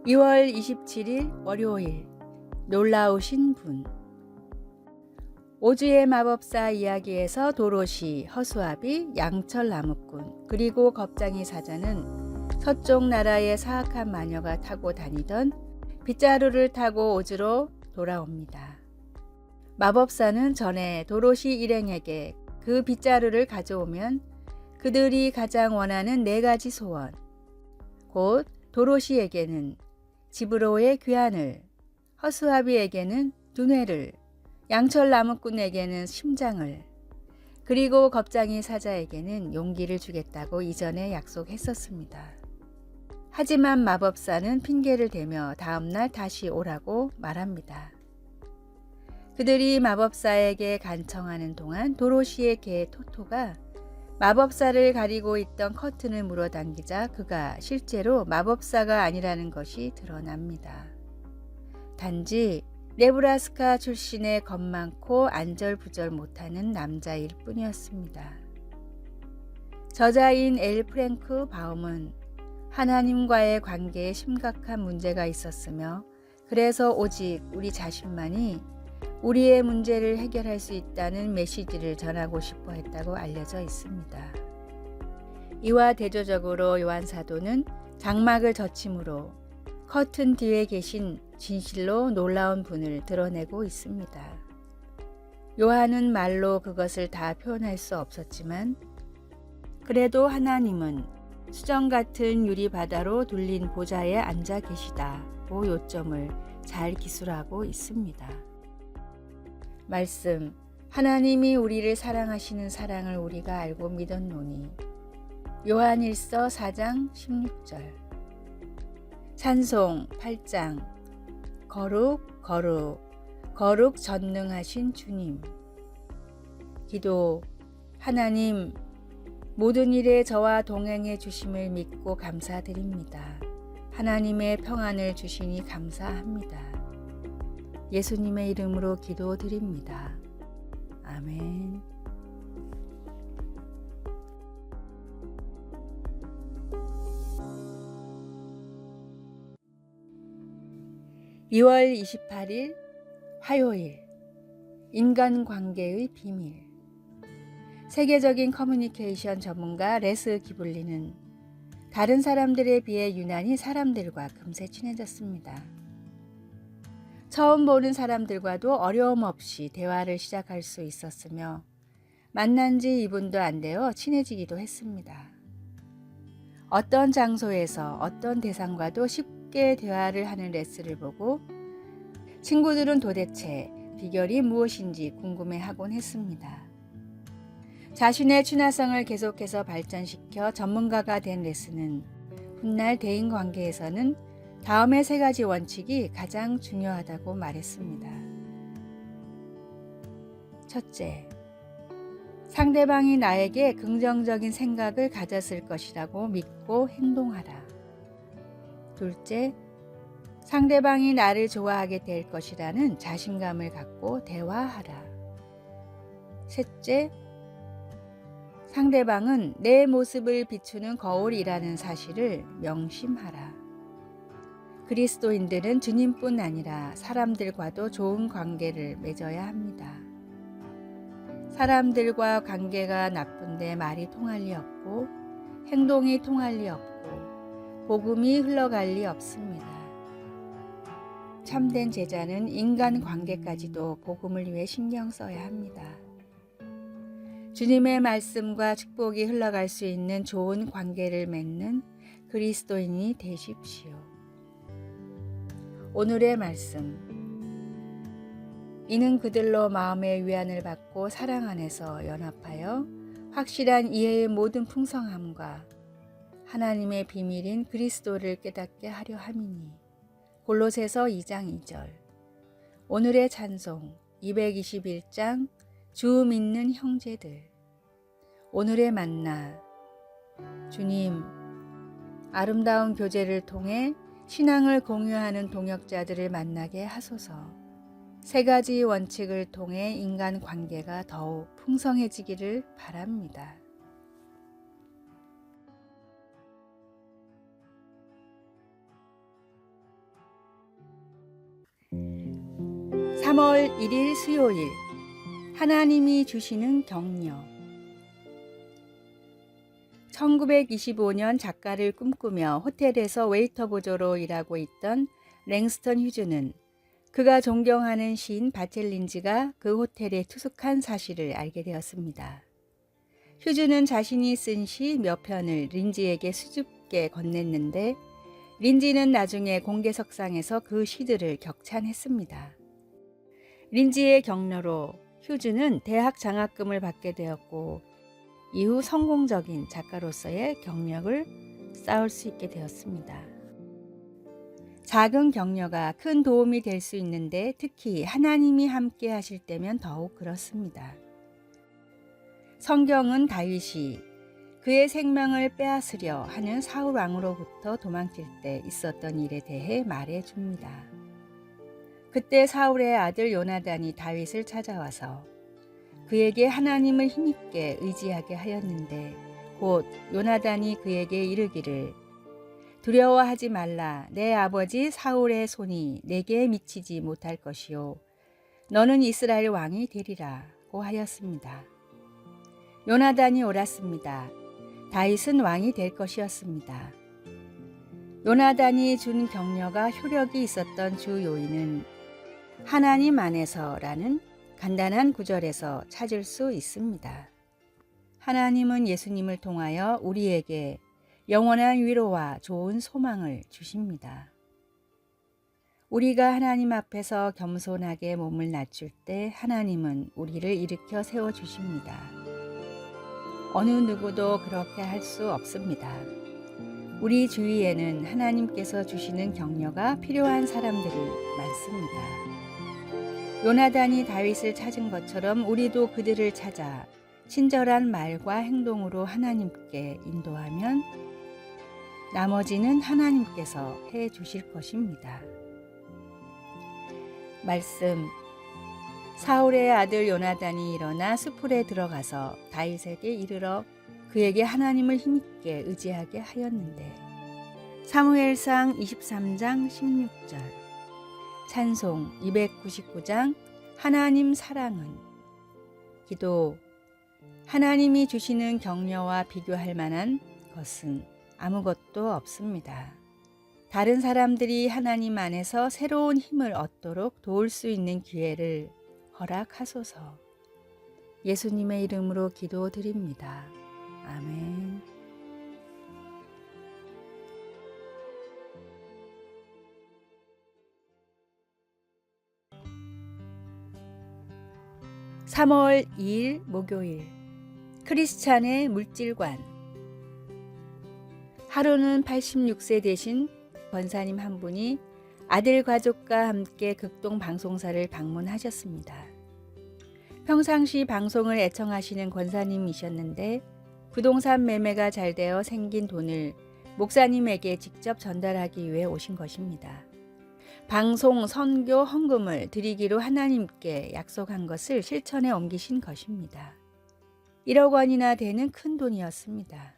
2월 27일 월요일 놀라우신 분. 오즈의 마법사 이야기에서 도로시, 허수아비, 양철 나무꾼 그리고 겁쟁이 사자는 서쪽 나라의 사악한 마녀가 타고 다니던 빗자루를 타고 오즈로 돌아옵니다. 마법사는 전에 도로시 일행에게 그 빗자루를 가져오면 그들이 가장 원하는 4가지 소원, 곧 도로시에게는 집으로의 귀환을, 허수아비에게는 두뇌를, 양철 나무꾼에게는 심장을, 그리고 겁쟁이 사자에게는 용기를 주겠다고 이전에 약속했었습니다. 하지만 마법사는 핑계를 대며 다음날 다시 오라고 말합니다. 그들이 마법사에게 간청하는 동안 도로시의 개 토토가 마법사를 가리고 있던 커튼을 물어당기자 그가 실제로 마법사가 아니라는 것이 드러납니다. 단지 네브라스카 출신의 겁 많고 안절부절 못하는 남자일 뿐이었습니다. 저자인 엘 프랭크 바움은 하나님과의 관계에 심각한 문제가 있었으며 그래서 오직 우리 자신만이 우리의 문제를 해결할 수 있다는 메시지를 전하고 싶어 했다고 알려져 있습니다. 이와 대조적으로 요한 사도는 장막을 젖힘으로 커튼 뒤에 계신 진실로 놀라운 분을 드러내고 있습니다. 요한은 말로 그것을 다 표현할 수 없었지만 그래도 하나님은 수정 같은 유리 바다로 둘린 보좌에 앉아 계시다고 요점을 잘 기술하고 있습니다. 말씀, 하나님이 우리를 사랑하시는 사랑을 우리가 알고 믿었노니. 요한일서 4장 16절. 찬송 8장. 거룩 거룩 거룩 전능하신 주님. 기도, 하나님 모든 일에 저와 동행해 주심을 믿고 감사드립니다. 하나님의 평안을 주시니 감사합니다. 예수님의 이름으로 기도드립니다. 아멘. (2월 28일) 화요일. 인간관계의 비밀. 세계적인 커뮤니케이션 전문가 레스 기블리는 다른 사람들에 비해 유난히 사람들과 금세 친해졌습니다. 처음 보는 사람들과도 어려움 없이 대화를 시작할 수 있었으며 만난 지 2분도 안 되어 친해지기도 했습니다. 어떤 장소에서 어떤 대상과도 쉽게 대화를 하는 레스를 보고 친구들은 도대체 비결이 무엇인지 궁금해하곤 했습니다. 자신의 친화성을 계속해서 발전시켜 전문가가 된 레스는 훗날 대인관계에서는 다음의 3가지 원칙이 가장 중요하다고 말했습니다. 첫째, 상대방이 나에게 긍정적인 생각을 가졌을 것이라고 믿고 행동하라. 둘째, 상대방이 나를 좋아하게 될 것이라는 자신감을 갖고 대화하라. 셋째, 상대방은 내 모습을 비추는 거울이라는 사실을 명심하라. 그리스도인들은 주님뿐 아니라 사람들과도 좋은 관계를 맺어야 합니다. 사람들과 관계가 나쁜데 말이 통할 리 없고 행동이 통할 리 없고 복음이 흘러갈 리 없습니다. 참된 제자는 인간관계까지도 복음을 위해 신경 써야 합니다. 주님의 말씀과 축복이 흘러갈 수 있는 좋은 관계를 맺는 그리스도인이 되십시오. 오늘의 말씀. 이는 그들로 마음의 위안을 받고 사랑 안에서 연합하여 확실한 이해의 모든 풍성함과 하나님의 비밀인 그리스도를 깨닫게 하려 함이니. 골로새서 2장 2절. 오늘의 찬송 221장 주 믿는 형제들. 오늘의 만나. 주님, 아름다운 교제를 통해 신앙을 공유하는 동역자들을 만나게 하소서. 3가지 원칙을 통해 인간관계가 더욱 풍성해지기를 바랍니다. 3월 1일 수요일 하나님이 주시는 격려. 1925년 작가를 꿈꾸며 호텔에서 웨이터 보조로 일하고 있던 랭스턴 휴즈는 그가 존경하는 시인 바첼린즈가 그 호텔에 투숙한 사실을 알게 되었습니다. 휴즈는 자신이 쓴 시 몇 편을 린지에게 수줍게 건넸는데 린지는 나중에 공개석상에서 그 시들을 격찬했습니다. 린지의 격려로 휴즈는 대학 장학금을 받게 되었고 이후 성공적인 작가로서의 경력을 쌓을 수 있게 되었습니다. 작은 격려가 큰 도움이 될 수 있는데 특히 하나님이 함께 하실 때면 더욱 그렇습니다. 성경은 다윗이 그의 생명을 빼앗으려 하는 사울 왕으로부터 도망칠 때 있었던 일에 대해 말해 줍니다. 그때 사울의 아들 요나단이 다윗을 찾아와서 그에게 하나님을 힘있게 의지하게 하였는데 곧 요나단이 그에게 이르기를 두려워하지 말라. 내 아버지 사울의 손이 내게 미치지 못할 것이요 너는 이스라엘 왕이 되리라고 하였습니다. 요나단이 옳았습니다. 다윗은 왕이 될 것이었습니다. 요나단이 준 격려가 효력이 있었던 주 요인은 하나님 안에서라는 간단한 구절에서 찾을 수 있습니다. 하나님은 예수님을 통하여 우리에게 영원한 위로와 좋은 소망을 주십니다. 우리가 하나님 앞에서 겸손하게 몸을 낮출 때 하나님은 우리를 일으켜 세워주십니다. 어느 누구도 그렇게 할 수 없습니다. 우리 주위에는 하나님께서 주시는 격려가 필요한 사람들이 많습니다. 요나단이 다윗을 찾은 것처럼 우리도 그들을 찾아 친절한 말과 행동으로 하나님께 인도하면 나머지는 하나님께서 해 주실 것입니다. 말씀. 사울의 아들 요나단이 일어나 수풀에 들어가서 다윗에게 이르러 그에게 하나님을 힘있게 의지하게 하였는데 사무엘상 23장 16절 찬송 299장 하나님 사랑은 기도. 하나님이 주시는 격려와 비교할 만한 것은 아무것도 없습니다. 다른 사람들이 하나님 안에서 새로운 힘을 얻도록 도울 수 있는 기회를 허락하소서. 예수님의 이름으로 기도드립니다. 아멘. (3월 2일) 목요일 크리스찬의 물질관. 하루는 86세 되신 권사님 한 분이 아들 가족과 함께 극동 방송사를 방문하셨습니다. 평상시 방송을 애청하시는 권사님이셨는데 부동산 매매가 잘 되어 생긴 돈을 목사님에게 직접 전달하기 위해 오신 것입니다. 방송, 선교, 헌금을 드리기로 하나님께 약속한 것을 실천에 옮기신 것입니다. 1억 원이나 되는 큰 돈이었습니다.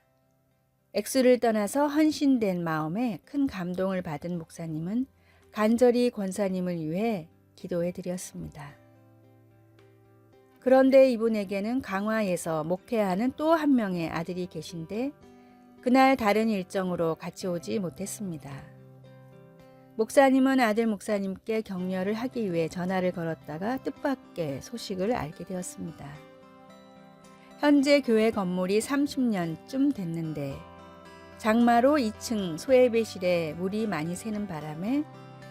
액수를 떠나서 헌신된 마음에 큰 감동을 받은 목사님은 간절히 권사님을 위해 기도해 드렸습니다. 그런데 이분에게는 강화에서 목회하는 또 한 명의 아들이 계신데 그날 다른 일정으로 같이 오지 못했습니다. 목사님은 아들 목사님께 격려를 하기 위해 전화를 걸었다가 뜻밖의 소식을 알게 되었습니다. 현재 교회 건물이 30년쯤 됐는데 장마로 2층 소예배실에 물이 많이 새는 바람에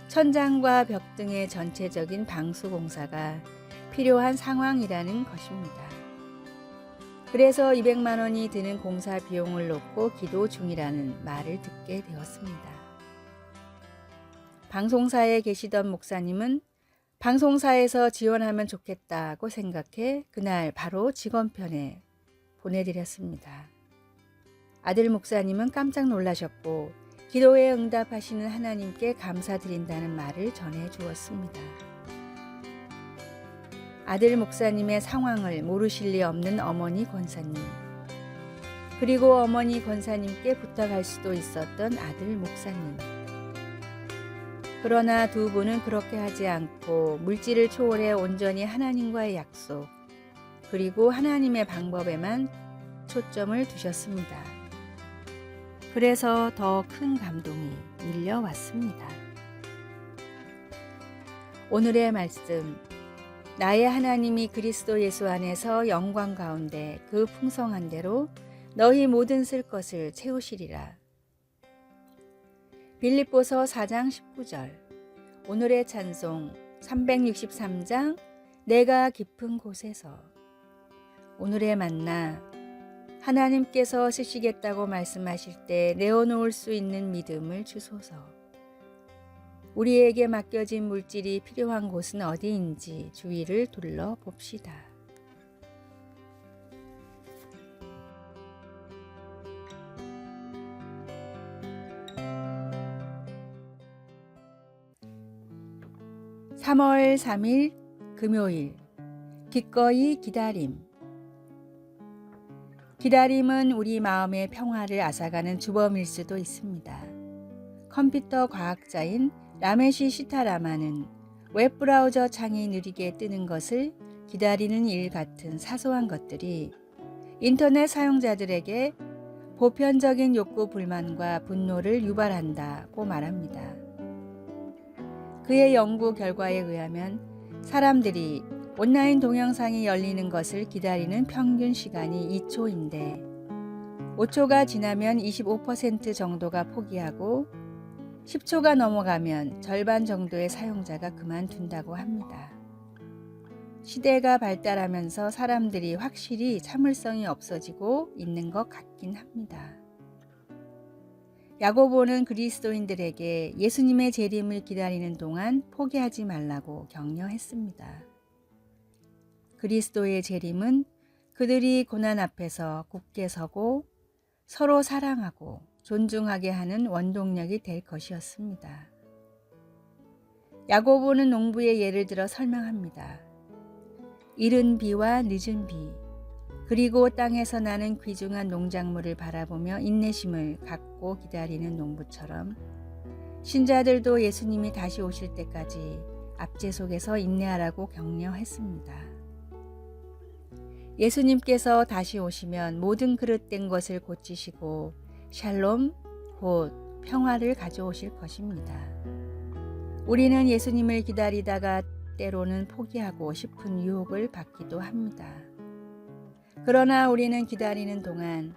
천장과 벽 등의 전체적인 방수 공사가 필요한 상황이라는 것입니다. 그래서 200만 원이 드는 공사 비용을 놓고 기도 중이라는 말을 듣게 되었습니다. 방송사에 계시던 목사님은 방송사에서 지원하면 좋겠다고 생각해 그날 바로 직원편에 보내드렸습니다. 아들 목사님은 깜짝 놀라셨고 기도에 응답하시는 하나님께 감사드린다는 말을 전해 주었습니다. 아들 목사님의 상황을 모르실 리 없는 어머니 권사님, 그리고 어머니 권사님께 부탁할 수도 있었던 아들 목사님. 그러나 두 분은 그렇게 하지 않고 물질을 초월해 온전히 하나님과의 약속, 그리고 하나님의 방법에만 초점을 두셨습니다. 그래서 더 큰 감동이 밀려왔습니다. 오늘의 말씀, 나의 하나님이 그리스도 예수 안에서 영광 가운데 그 풍성한 대로 너희 모든 쓸 것을 채우시리라. 빌립보서 4장 19절. 오늘의 찬송 363장 내가 깊은 곳에서. 오늘의 만나, 하나님께서 쓰시겠다고 말씀하실 때 내어놓을 수 있는 믿음을 주소서. 우리에게 맡겨진 물질이 필요한 곳은 어디인지 주위를 둘러봅시다. (3월 3일) 금요일. 기꺼이 기다림. 기다림은 우리 마음의 평화를 앗아가는 주범일 수도 있습니다. 컴퓨터 과학자인 라메시 시타라마는 웹브라우저 창이 느리게 뜨는 것을 기다리는 일 같은 사소한 것들이 인터넷 사용자들에게 보편적인 욕구 불만과 분노를 유발한다고 말합니다. 그의 연구 결과에 의하면 사람들이 온라인 동영상이 열리는 것을 기다리는 평균 시간이 2초인데 5초가 지나면 25% 정도가 포기하고 10초가 넘어가면 절반 정도의 사용자가 그만둔다고 합니다. 시대가 발달하면서 사람들이 확실히 참을성이 없어지고 있는 것 같긴 합니다. 야고보는 그리스도인들에게 예수님의 재림을 기다리는 동안 포기하지 말라고 격려했습니다. 그리스도의 재림은 그들이 고난 앞에서 굳게 서고 서로 사랑하고 존중하게 하는 원동력이 될 것이었습니다. 야고보는 농부의 예를 들어 설명합니다. 이른 비와 늦은 비, 그리고 땅에서 나는 귀중한 농작물을 바라보며 인내심을 갖고 기다리는 농부처럼 신자들도 예수님이 다시 오실 때까지 압제 속에서 인내하라고 격려했습니다. 예수님께서 다시 오시면 모든 그릇된 것을 고치시고 샬롬, 곧 평화를 가져오실 것입니다. 우리는 예수님을 기다리다가 때로는 포기하고 싶은 유혹을 받기도 합니다. 그러나 우리는 기다리는 동안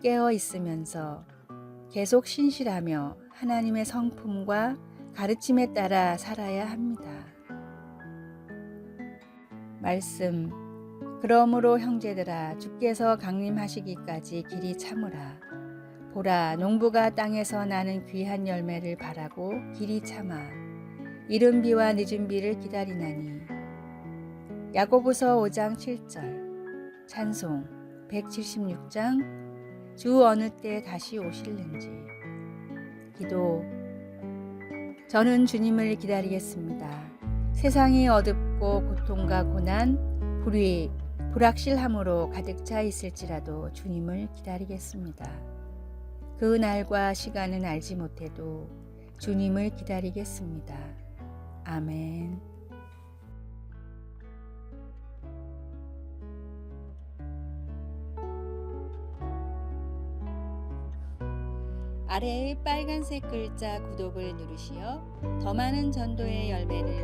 깨어 있으면서 계속 신실하며 하나님의 성품과 가르침에 따라 살아야 합니다. 말씀, 그러므로 형제들아 주께서 강림하시기까지 길이 참으라. 보라, 농부가 땅에서 나는 귀한 열매를 바라고 길이 참아 이른 비와 늦은 비를 기다리나니. 야고보서 5장 7절. 찬송 176장 주 어느 때 다시 오실는지. 기도. 저는 주님을 기다리겠습니다. 세상이 어둡고 고통과 고난, 불의, 불확실함으로 가득 차 있을지라도 주님을 기다리겠습니다. 그 날과 시간은 알지 못해도 주님을 기다리겠습니다. 아멘. 아래의 빨간색 글자 구독을 누르시어 더 많은 전도의 열매를